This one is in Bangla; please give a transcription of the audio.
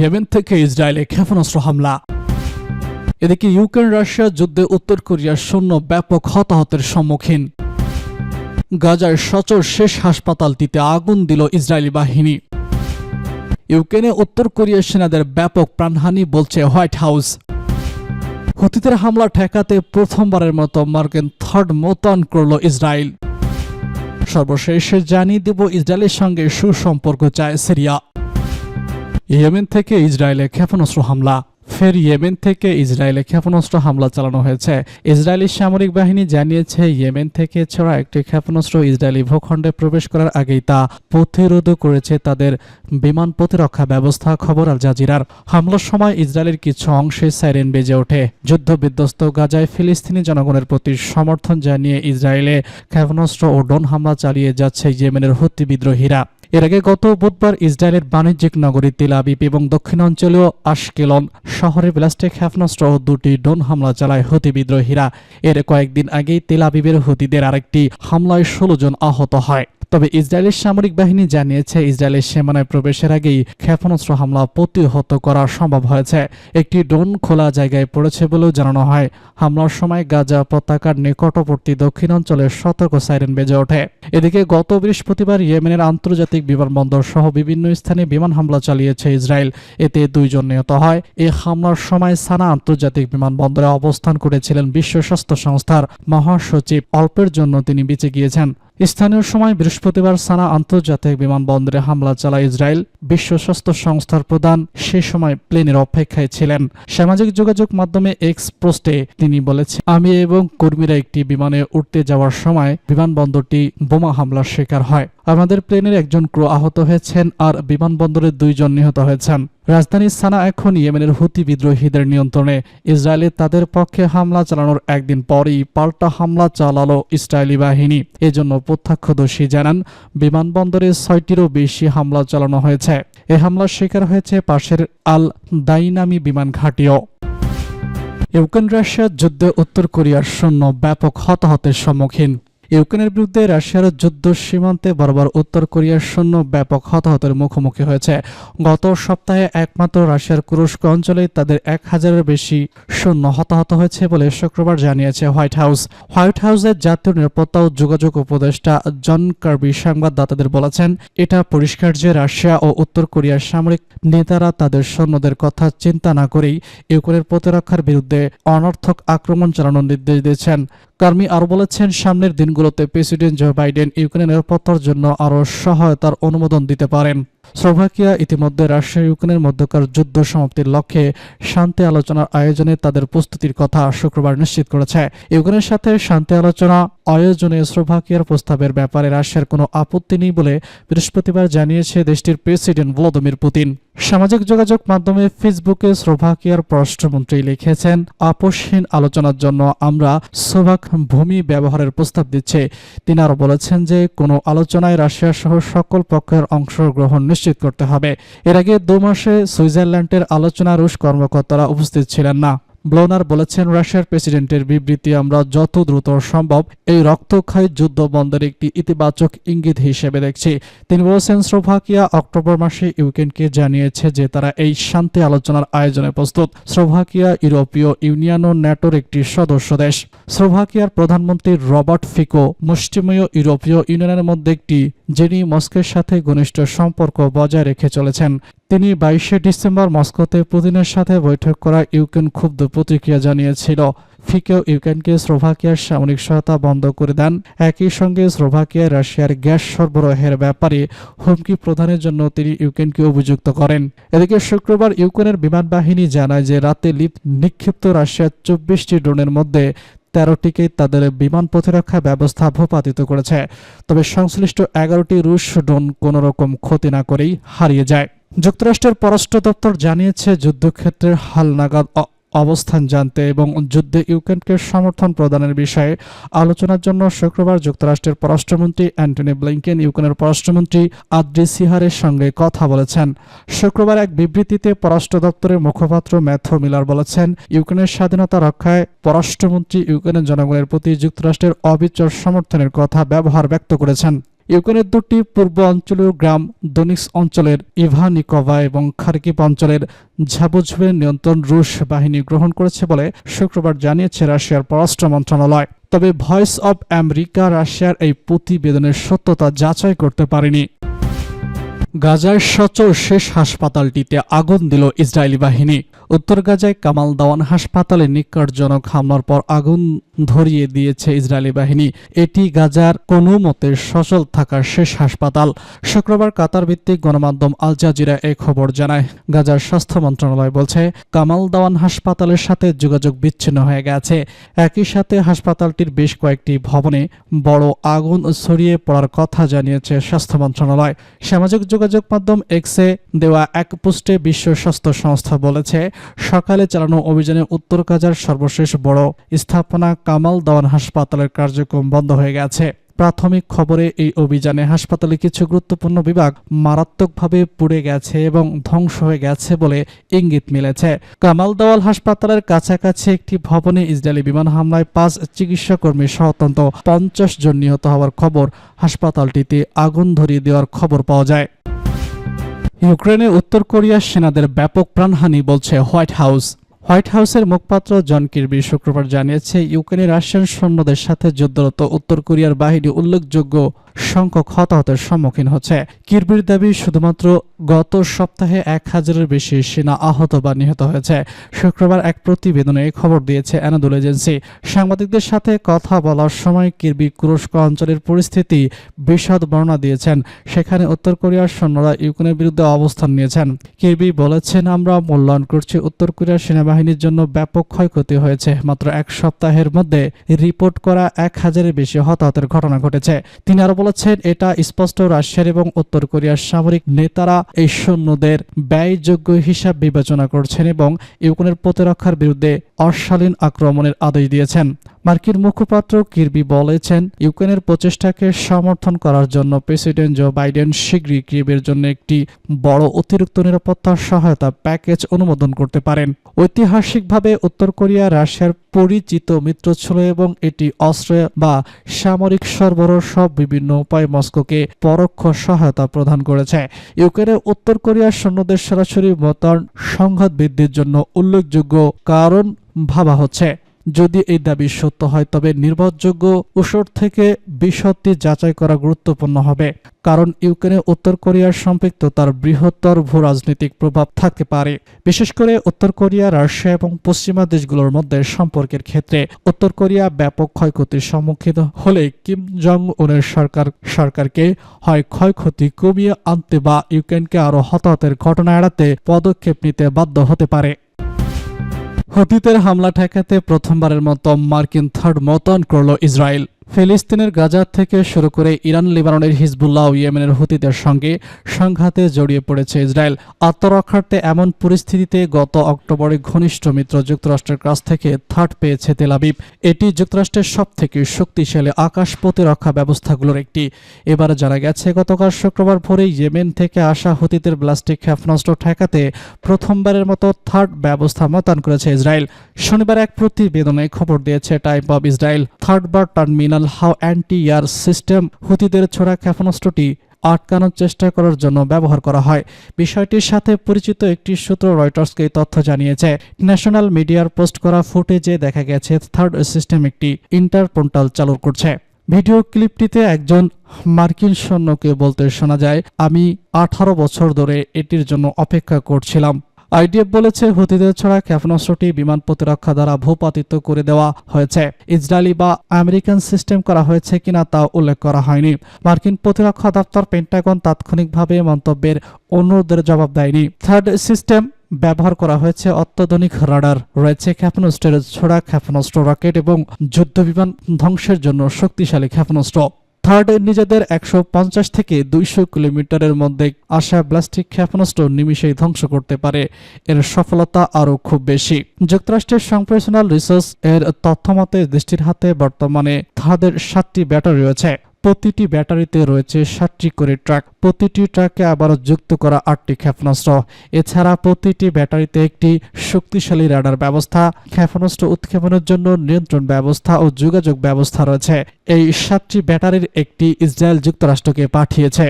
ইয়েমেন থেকে ইসরায়েলে ক্ষেপণাস্ত্র হামলা। এদিকে ইউক্রেন রাশিয়া যুদ্ধে উত্তর কোরিয়ার সৈন্য ব্যাপক হতাহতের সম্মুখীন। গাজার সচর শেষ হাসপাতালটিতে আগুন দিল ইসরায়েলি বাহিনী। ইউক্রেনে উত্তর কোরিয়ার সেনাদের ব্যাপক প্রাণহানি বলছে হোয়াইট হাউস। হুতিদের হামলা ঠেকাতে প্রথমবারের মতো মার্কিন থার্ড মোতায়েন করল ইসরায়েল। সর্বশেষ জানিয়ে দেব ইসরায়েলের সঙ্গে সুসম্পর্ক চায় সিরিয়া। ইয়েমেন থেকে ইসরায়েলে ক্ষেপণাস্ত্র হামলা। ফের ইয়েমেন থেকে ইসরায়েলে ক্ষেপণাস্ত্র হামলা চালানো হয়েছে। ইসরায়েলি সামরিক বাহিনী জানিয়েছে ইয়েমেন থেকে ছোড়া একটি ক্ষেপণাস্ত্র ইসরায়েলি ভূখণ্ডে প্রবেশ করার আগেই তা প্রতিরোধ করেছে তাদের বিমান প্রতিরক্ষা ব্যবস্থা। খবর আল জাজিরার। হামলার সময় ইসরায়েলের কিছু অংশে সাইরেন বেজে ওঠে। যুদ্ধ বিধ্বস্ত গাজায় ফিলিস্তিনি জনগণের প্রতি সমর্থন জানিয়ে ইসরায়েলে ক্ষেপণাস্ত্র ও ড্রোন হামলা চালিয়ে যাচ্ছে ইয়েমেনের হুতি বিদ্রোহীরা। এর আগে গত বুধবার ইসরায়েলের বাণিজ্যিক নগরী তেল আবিব এবং দক্ষিণাঞ্চলীয় আশকেলন শহরে ব্যালিস্টিক ক্ষেপণাস্ত্র ও দুটি ড্রোন হামলা চালায় হুতি বিদ্রোহীরা। এর কয়েকদিন আগেই তেল আবিবের হুতিদের আরেকটি হামলায় 16 জন আহত হয়। তবে ইসরায়েলের সামরিক বাহিনী জানিয়েছে ইসরায়েলের সীমানায় প্রবেশের আগেই ক্ষেপণাস্ত্র হামলা প্রতিহত করা সম্ভব হয়েছে। একটি ড্রোন খোলা জায়গায় পড়েছে বলেও জানানো হয়। হামলার সময় গাজা পতাকার নিকটবর্তী দক্ষিণাঞ্চলের সতর্ক সাইরেন বেজে ওঠে। এদিকে গত বৃহস্পতিবার ইয়েমেনের আন্তর্জাতিক বিমানবন্দর সহ বিভিন্ন স্থানে বিমান হামলা চালিয়েছে ইসরায়েল। এতে 2 জন নিহত হয়। এই হামলার সময় সানা আন্তর্জাতিক বিমানবন্দরে অবস্থান করেছিলেন বিশ্ব স্বাস্থ্য সংস্থার মহাসচিব। অল্পের জন্য তিনি বেঁচে গিয়েছেন। স্থানীয় সময় বৃহস্পতিবার সানা আন্তর্জাতিক বিমানবন্দরে হামলা চালায় ইসরায়েল। বিশ্ব স্বাস্থ্য সংস্থার প্রধান সে সময় প্লেনের অপেক্ষায় ছিলেন। সামাজিক যোগাযোগ মাধ্যমে এক্স পোস্টে তিনি বলেছেন, আমি এবং কর্মীরা একটি বিমানে উঠতে যাওয়ার সময় বিমানবন্দরটি বোমা হামলার শিকার হয়। আমাদের প্লেনের একজন ক্রু আহত হয়েছেন আর বিমানবন্দরে 2 জন নিহত হয়েছেন। রাজধানী সানা এখন ইয়েমেনের হুতি বিদ্রোহীদের নিয়ন্ত্রণে। ইসরায়েলে তাদের পক্ষে হামলা চালানোর একদিন পরই পাল্টা হামলা চালালো ইসরায়েলি বাহিনী। এজন্য প্রত্যক্ষদর্শী জানান বিমানবন্দরে 6টিরও বেশি হামলা চালানো হয়েছে। এ হামলার শিকার হয়েছে পাশের আল দাইনামি বিমান ঘাঁটিও। ইউক্রেন রাশিয়া যুদ্ধে উত্তর কোরিয়ার সৈন্য ব্যাপক হতাহতের সম্মুখীন। ইউক্রেনের বিরুদ্ধে রাশিয়ার যুদ্ধ সীমান্তে বরাবর উত্তর কোরিয়ার সৈন্য ব্যাপক হতাহতের মুখোমুখি হয়েছে। গত সপ্তাহে একমাত্র রাশিয়ার কুরস্ক অঞ্চলে তাদের 1000-এর বেশি সৈন্য হতাহত হয়েছে বলে শুক্রবার জানিয়েছে হোয়াইট হাউস। হোয়াইট হাউসের জাতীয় নিরাপত্তা ও যোগাযোগ উপদেষ্টা জন কার্বি সংবাদদাতাদের বলেছেন, এটা পরিষ্কার যে রাশিয়া ও উত্তর কোরিয়ার সামরিক নেতারা তাদের সৈন্যদের কথা চিন্তা না করেই ইউক্রেনের প্রতিরক্ষার বিরুদ্ধে অনর্থক আক্রমণ চালানোর নির্দেশ দিয়েছেন। কার্মি আরও বলেছেন, সামনের দিনগুলোতে প্রেসিডেন্ট জো বাইডেন ইউক্রেনের নিরাপত্তার জন্য আরও সহায়তার অনুমোদন দিতে পারেন। স্লোভাকিয়া ইতিমধ্যে রাশিয়া ইউক্রেনের মধ্যকার যুদ্ধ সমাপ্তির লক্ষ্যে শান্তি আলোচনার আয়োজনে তাদের প্রস্তুতির কথা শুক্রবার নিশ্চিত করেছে। ইউক্রেনের সাথে শান্তি আলোচনা আয়োজনে স্লোভাকিয়ার প্রস্তাবের ব্যাপারে রাশিয়ার কোনো আপত্তি নেই বলে বৃহস্পতিবার জানিয়েছে দেশটির প্রেসিডেন্ট ভ্লাদিমির পুতিন। সামাজিক যোগাযোগ মাধ্যমে ফেসবুকে স্লোভাকিয়ার পররাষ্ট্রমন্ত্রী লিখেছেন, আপোষহীন আলোচনার জন্য আমরা স্লোভাক ভূমি ব্যবহারের প্রস্তাব দিচ্ছি। তিনি আরও বলেছেন যে কোনো আলোচনায় রাশিয়া সহ সকল পক্ষের অংশগ্রহণ নিশ্চিত করতে হবে। এর আগে 2 মাসে সুইজারল্যান্ডের আলোচনা রুশ কর্মকর্তারা উপস্থিত ছিলেন না। ব্লোনার বলেছেন, রাশিয়ার প্রেসিডেন্টের বিবৃতি আমরা যত দ্রুত সম্ভব এই রক্তক্ষয়ী যুদ্ধ বন্ধের একটি ইতিবাচক ইঙ্গিত হিসেবে দেখছি। তিনি বলেছেন, স্লোভাকিয়া অক্টোবর মাসে ইউক্রেনকে জানিয়েছে যে তারা এই শান্তি আলোচনার আয়োজনে প্রস্তুত। স্লোভাকিয়া ইউরোপীয় ইউনিয়ন ও ন্যাটোর একটি সদস্য দেশ। স্লোভাকিয়ার প্রধানমন্ত্রী রবার্ট ফিকো মুষ্টিমেয় ইউরোপীয় ইউনিয়নের মধ্যে একটি, যিনি মস্কোর সাথে ঘনিষ্ঠ সম্পর্ক বজায় রেখে চলেছেন। তিনি 22শে ডিসেম্বর মস্কোতে পুতিনের সাথে বৈঠক করা ইউক্রেন ক্ষুব্ধ প্রতিক্রিয়া জানিয়েছিল। ফিকো ইউক্রেনকে স্লোভাকিয়ার সামরিক সহায়তা বন্ধ করে দেন। একই সঙ্গে স্লোভাকিয়ায় রাশিয়ার গ্যাস সরবরাহের ব্যাপারে হুমকি প্রদানের জন্য তিনি ইউক্রেনকে অভিযুক্ত করেন। এদিকে শুক্রবার ইউক্রেনের বিমান বাহিনী জানায় যে রাতে নিক্ষিপ্ত রাশিয়ার 24টি ড্রোনের মধ্যে 13টিকে তাদের বিমান প্রতিরক্ষা ব্যবস্থা ভূপাতিত করেছে। তবে সংশ্লিষ্ট 11টি রুশ ড্রোন কোনোরকম ক্ষতি না করেই হারিয়ে যায়। যুক্তরাষ্ট্রের পররাষ্ট্র দপ্তর জানিয়েছে যুদ্ধক্ষেত্রের হালনাগাদ অবস্থান জানতে এবং যুদ্ধে ইউক্রেনকে সমর্থন প্রদানের বিষয়ে আলোচনার জন্য শুক্রবার যুক্তরাষ্ট্রের পররাষ্ট্রমন্ত্রী অ্যান্টনি ব্লিংকেন ইউক্রেনের পররাষ্ট্রমন্ত্রী আদ্রি সিহারের সঙ্গে কথা বলেছেন। শুক্রবার এক বিবৃতিতে পররাষ্ট্র দপ্তরের মুখপাত্র ম্যাথু মিলার বলেছেন, ইউক্রেনের স্বাধীনতা রক্ষায় পররাষ্ট্রমন্ত্রী ইউক্রেনের জনগণের প্রতি যুক্তরাষ্ট্রের অবিচল সমর্থনের কথা ব্যক্ত করেছেন। ইউক্রেনের দুটি পূর্ব অঞ্চলীয় গ্রাম দোনিক্স অঞ্চলের ইভানিকোভা এবং খার্কিভ অঞ্চলের ঝাবুঝুবের নিয়ন্ত্রণ রুশ বাহিনী গ্রহণ করেছে বলে শুক্রবার জানিয়েছে রাশিয়ার পররাষ্ট্র মন্ত্রণালয়। তবে ভয়েস অব আমেরিকা রাশিয়ার এই প্রতিবেদনের সত্যতা যাচাই করতে পারেনি। গাজার সচল শেষ হাসপাতালটিতে আগুন দিল ইসরায়েলি বাহিনী। উত্তর গাজায় কামাল দাওয়ান হাসপাতালে নিকটজনক হামলার পর আগুন ধরিয়ে দিয়েছে ইসরায়েলি বাহিনী। এটি গাজার কোনো মতে সচল থাকার শেষ হাসপাতাল। শুক্রবার কাতার ভিত্তিক গণমাধ্যম আল জাজিরা এই খবর জানায়। গাজার স্বাস্থ্য মন্ত্রণালয় বলছে কামাল দাওয়ান হাসপাতালের সাথে যোগাযোগ বিচ্ছিন্ন হয়ে গেছে। একই সাথে হাসপাতালটির বেশ কয়েকটি ভবনে বড় আগুন ছড়িয়ে পড়ার কথা জানিয়েছে স্বাস্থ্য মন্ত্রণালয়। সামাজিক যোগাযোগ মাধ্যম এক্সে দেওয়া এক পোস্টে বিশ্ব স্বাস্থ্য সংস্থা বলেছে, সকালে চালানো অভিযানে উত্তর গাজার সর্বশেষ বড় স্থাপনা কামাল দাওয়ান হাসপাতালের কার্যক্রম বন্ধ হয়ে গেছে। প্রাথমিক খবরে এই অভিযানে হাসপাতালে কিছু গুরুত্বপূর্ণ বিভাগ মারাত্মকভাবে পুড়ে গেছে এবং ধ্বংস হয়ে গেছে বলে ইঙ্গিত মিলেছে। কামাল দাওয়াল হাসপাতালের কাছাকাছি একটি ভবনে ইসরায়েলি বিমান হামলায় 5 চিকিৎসাকর্মী সহ অন্তত 50 জন নিহত হওয়ার খবর। হাসপাতালটিতে আগুন ধরিয়ে দেওয়ার খবর পাওয়া যায়। ইউক্রেনে উত্তর কোরিয়ার সেনাদের ব্যাপক প্রাণহানি বলছে হোয়াইট হাউস। হোয়াইট হাউসের মুখপাত্র জন কির্বি শুক্রবার জানিয়েছে, ইউক্রেনে রাশিয়ান সৈন্যদের সাথে যুদ্ধরত উত্তর কোরিয়ার বাহিনী উল্লেখযোগ্য সংখ্যক হতাহতের সম্মুখীন হচ্ছে। কির্বির দাবি, শুধুমাত্র গত সপ্তাহে 1000-এর বেশি সেনা আহত বা নিহত হয়েছে। শুক্রবার এক প্রতিবেদনে এই খবর দিয়েছে অ্যানাদোলু এজেন্সি। সাংবাদিকদের সাথে কথা বলার সময় কির্বি তুরস্ক অঞ্চলের পরিস্থিতি বিশদ বর্ণনা দিয়েছেন। সেখানে উত্তর কোরিয়ার সৈন্যরা ইউক্রেনের বিরুদ্ধে অবস্থান নিয়েছেন। কির্বি বলেছেন, আমরা মূল্যায়ন করছি উত্তর কোরিয়ার সেনাবাহিনীর জন্য ব্যাপক ক্ষয়ক্ষতি হয়েছে। মাত্র এক সপ্তাহের মধ্যে রিপোর্ট করা 1000-এর বেশি হতাহতের ঘটনা ঘটেছে। তিনি আরো বলেছেন, এটা স্পষ্ট রাশিয়ার এবং উত্তর কোরিয়ার সামরিক নেতারা এই সৈন্যদের ব্যয়যোগ্য হিসাব বিবেচনা করছেন এবং ইউক্রেনের প্রতিরক্ষার বিরুদ্ধে অশালীন আক্রমণের আদেশ দিয়েছেন। মার্কিন মুখপাত্র কির্বি বলেছেন, ইউক্রেনের প্রচেষ্টাকে সমর্থন করার জন্য প্রেসিডেন্ট জো বাইডেন শীঘ্রই কিয়েভের জন্য একটি বড় অতিরিক্ত নিরাপত্তা সহায়তা প্যাকেজ অনুমোদন করতে পারেন। ঐতিহাসিকভাবে উত্তর কোরিয়া রাশিয়ার পরিচিত মিত্র ছিল এবং এটি অস্ত্র বা সামরিক সরবরাহ সব বিভিন্ন উপায়ে মস্কোকে পরোক্ষ সহায়তা প্রদান করেছে। ইউক্রেনে উত্তর কোরিয়ার সৈন্যদের সরাসরি মোতায়েন সংঘাত বৃদ্ধির জন্য উল্লেখযোগ্য কারণ ভাবা হচ্ছে। যদি এই দাবি সত্য হয়, তবে নির্ভরযোগ্য উৎস থেকে বিশদটি যাচাই করা গুরুত্বপূর্ণ হবে, কারণ ইউক্রেনে উত্তর কোরিয়ার সম্পৃক্ততার বৃহত্তর ভূরাজনৈতিক প্রভাব থাকতে পারে, বিশেষ করে উত্তর কোরিয়া, রাশিয়া এবং পশ্চিমা দেশগুলোর মধ্যে সম্পর্কের ক্ষেত্রে। উত্তর কোরিয়া ব্যাপক ক্ষয়ক্ষতির সম্মুখীন হলে কিম জং উনের সরকারকে হয় ক্ষয়ক্ষতি কমিয়ে আনতে বা ইউক্রেনকে আরও হতাহতের ঘটনা এড়াতে পদক্ষেপ নিতে বাধ্য হতে পারে। হুতিদের হামলা ঠেকাতে প্রথমবারের মতো মার্কিন থার্ড মোতায়েন করল ইসরায়েল। ফিলিস্তিনের গাজা থেকে শুরু করে ইরান, লেবাননের হিজবুল্লাহ ও ইয়েমেনের হুতিদের সঙ্গে সংঘাতে জড়িয়ে পড়েছে ইসরায়েল। আত্মরক্ষার্থে এমন পরিস্থিতিতে গত অক্টোবরে ঘনিষ্ঠ মিত্র যুক্তরাষ্ট্রের কাছ থেকে থার্ড পেয়েছে তেল আবিব। এটি যুক্তরাষ্ট্রের সবথেকে শক্তিশালী আকাশ প্রতিরক্ষা ব্যবস্থাগুলোর একটি। এবার জানা গেছে, গতকাল শুক্রবার ভোরে ইয়েমেন থেকে আসা হুতিদের ব্যালিস্টিক ক্ষেপণাস্ত্র ঠেকাতে প্রথমবারের মতো থার্ড ব্যবস্থা মোতায়েন করেছে ইসরায়েল। শনিবার এক প্রতিবেদনে খবর দিয়েছে টাইম অব ইসরায়েল। থার্ড বার terminal high anti air system হুতিদের ছোড়া ক্ষেপণাস্ত্রটি আটকানোর চেষ্টা করার জন্য ব্যবহার করা হয়। বিষয়টির সাথে পরিচিত একটি সূত্র রয়টার্সকে এই তথ্য জানিয়েছে। ন্যাশনাল মিডিয়ার পোস্ট করা ফুটেজে দেখা গেছে থার্ড সিস্টেম একটি ইন্টারপোর্টাল চালু করছে। ভিডিও ক্লিপটিতে একজন মার্কিন সৈন্যকে বলতে শোনা যায়, আমি 18 বছর ধরে এটির জন্য অপেক্ষা করছিলাম। আইডিএফ বলেছে, হুতিদের ছড়া ক্ষেপণাস্ত্রটি বিমান প্রতিরক্ষা দ্বারা ভূপাতিত করে দেওয়া হয়েছে। ইসরায়েলি বা আমেরিকান সিস্টেম করা হয়েছে কিনা তা উল্লেখ করা হয়নি। মার্কিন প্রতিরক্ষা দপ্তর পেন্টাগন তাৎক্ষণিকভাবে মন্তব্যের অনুরোধের জবাব দেয়নি। থার্ড সিস্টেম ব্যবহার করা হয়েছে অত্যাধুনিক রাডার রয়েছে, ক্ষেপণাস্ত্রের ছোড়া ক্ষেপণাস্ত্র, রকেট এবং যুদ্ধবিমান ধ্বংসের জন্য শক্তিশালী ক্ষেপণাস্ত্র। থার্ড নিজেদের 150 থেকে 200 কিলোমিটারের মধ্যে আসা ব্যালিস্টিক ক্ষেপণাস্ত্র নিমিষেই ধ্বংস করতে পারে। এর সফলতা আরও খুব বেশি। যুক্তরাষ্ট্রের সংপ্রেশনাল রিসার্চ এর তথ্যমতে দেশটির হাতে বর্তমানে থার্ডের 7টি ব্যাটারি রয়েছে। প্রতিটি ব্যাটারিতে রয়েছে 7টি করে ট্রাক। প্রতিটি ট্রাকে আবারও যুক্ত করা 8টি ক্ষেপণাস্ত্র। এছাড়া প্রতিটি ব্যাটারিতে একটি শক্তিশালী রাডার ব্যবস্থা, ক্ষেপণাস্ত্র উৎক্ষেপণের জন্য নিয়ন্ত্রণ ব্যবস্থা ও যোগাযোগ ব্যবস্থা রয়েছে। এই 7টি ব্যাটারির একটি ইসরায়েল যুক্তরাষ্ট্রকে পাঠিয়েছে।